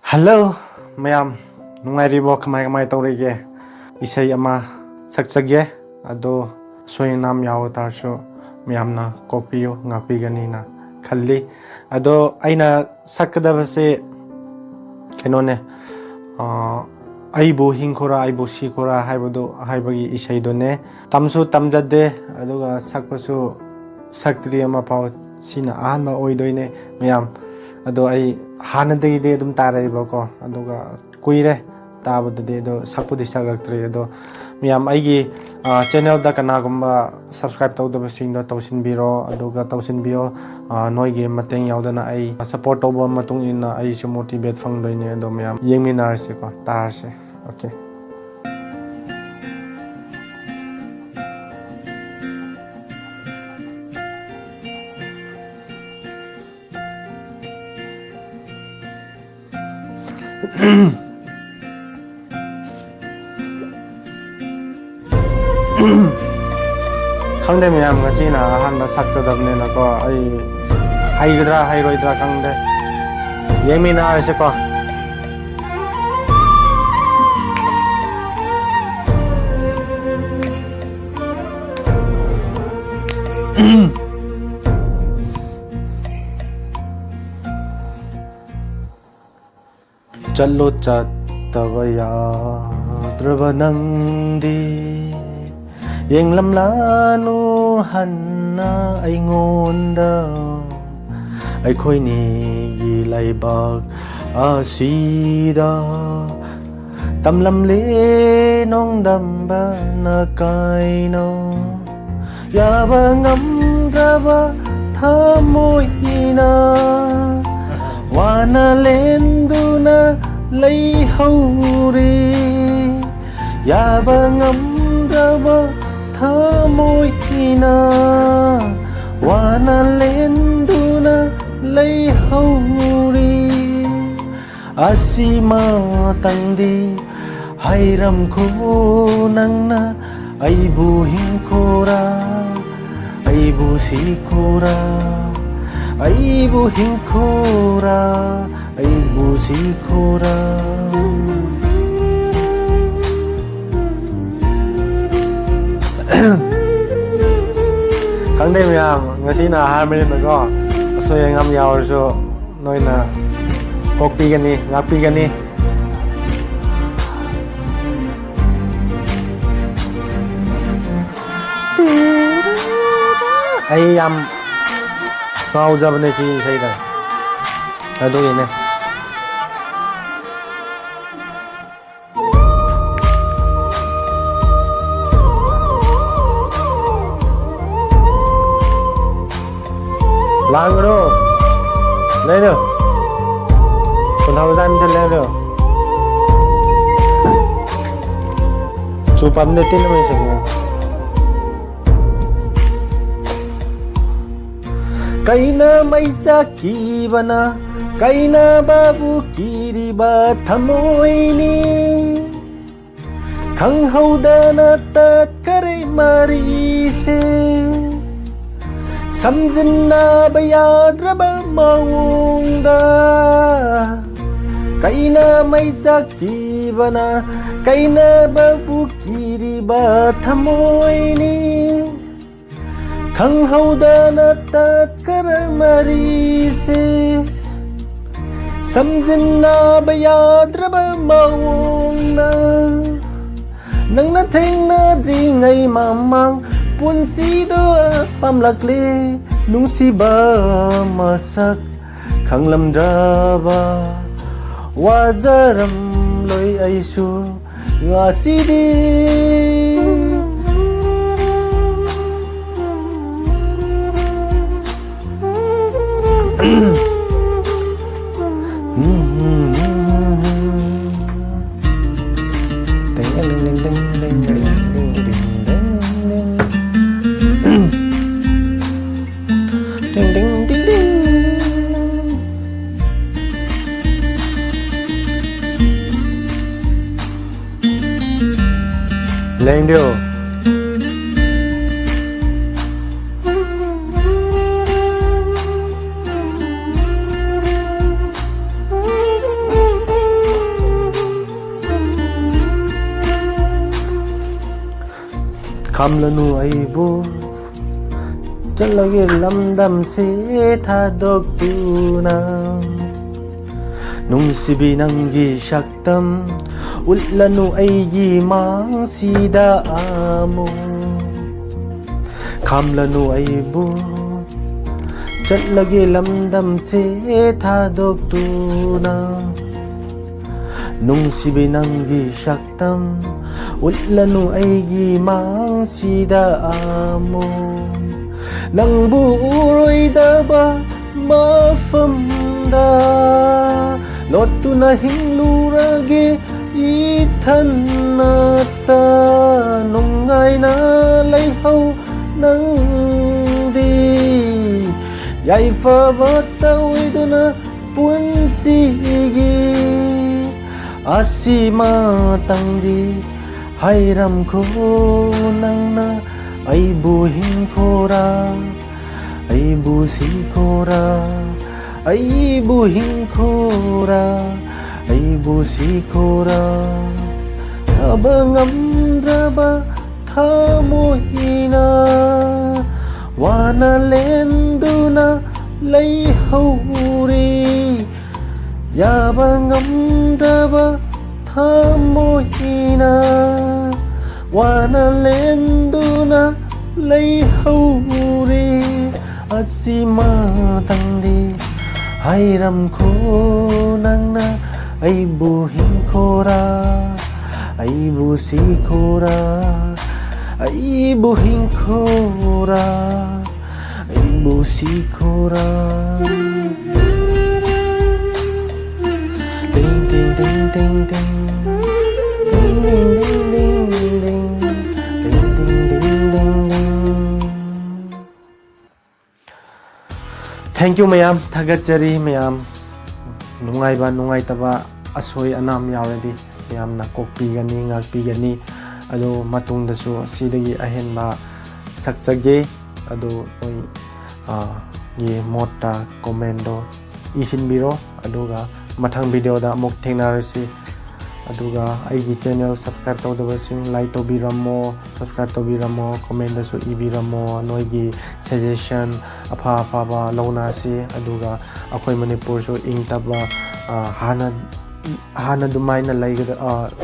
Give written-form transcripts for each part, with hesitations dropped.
Hello, mayam. Nungairibo kamay taurige. Isay ama sakchagye. Ado soyinam yaw tarso mayamna kopiyo ngapiganina khalli. Ado aina sakadabase kenone Eibu Hingkhora Eibu Sikhora haibagi isay done. Tamsu tamjade aduga sakpasu saktri ama pau sina ahanba oidoine mayam. Ado ay hanadagi de dum taraiba ko aduga kuire tabadade ado sakpudi sagaktre ado miyam aigi channel da kanagumba subscribe tawdaba singdo tawsinbiro aduga tawsinbiyo noige mateng yaudana ai support tawba matung ina ai su motivate fangdoine ado miyam yengminarse ko tarse. Okay. Khangde miyam ngasi na ahanba sakchadabne na ko ay haidra hairoidra khangde yemina ase ko Challo chattava yadrava nangdi Yeng lam lanu hanna ay ngonda Ay khoi ni gilay bag asida Tam lam le nong damba na kaino Yaba ngam gaba thamoy ina Wana lendu na lay hauri Yaba ngam gaba thamoy ina Wana lendu na lay hauri Asima tangdi hairam ko nang na Eibu Hingkhora Eibu Sikhora Eibu Hingkhora Eibu Sikhora Khangde miyam ngasi na harmony na ko so yang ngam yaw so noi na kokpi gani ngapi gani ay yam ngau jabne si sai da ado ine Langro Leno Kunhaw dam thel leno Chupam ne tin mai sing Kaina mai chaki bana Kaina babu kiri ba thamoi ni Khang haudana tat kare mari se Samjinna bayadraba maungda Kaina mai chaki bana Kaina babu kiri ba thamoi ni Khang haudana tat kar mari se Samjinna bayadraba maungda Nang na theng na ringai mamang Punsido pamlakli nung siba masak khang lamdraba wazaram loi aisu ngasidi Lên điều Kamlanu Eibu Jalage lamdam se thadokuna Nungsibi nangi shaktam Ullanu aigi mang sida amo Kamlanu Eibu Jalage lamdam se thadokuna Nungsibi nangi shaktam Ullanu aigi mang sida amo Nang buuroy daba mafamda Lotu na hinglurage ithanata Nungay na layhaw nang di Yaifa batawi do na punsigi Asima tangdi Hayram ko nang na Eibu Hingkhora Eibu Sikhora Eibu Hingkhora Eibu Sikhora Abangam draba thamohina Wana lenduna layhauri Yabangam draba thamohina Wana lenduna layhauri Asima tangdi Hayram ko nang na Eibu Hingkhora Eibu Sikhora Eibu Hingkhora Eibu Sikhora Ding ding ding ding ding Ding ding ding ding ding Ding ding ding ding ding Thank you mayam thagachari mayam Nungay ba nungay taba asoy anam yauredi mayam na kokpigani ngakpigani ado matungdasu sidagi ahenba sakchage ado oi ye mota komendo isinbiro aduga mathang video da mok thengnarasi aduga aigi channel subscribe tawdabasing like tawbiramo subscribe tawbiramo comment dasu ibiramo noigi suggestion apha apha launasi aduga akhoi manipur so ingtaba hana dumaina laigada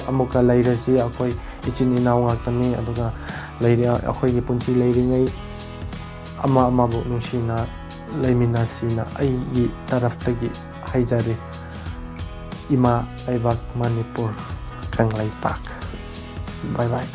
amuka lairasi akhoi ichin inaw ngaktani aduga lairi akhoi gi punchi lairingai ama bu nusina laiminasina aigi taraftagi haijari Ima Aibak Manipur Kanglai Pak. Bye bye.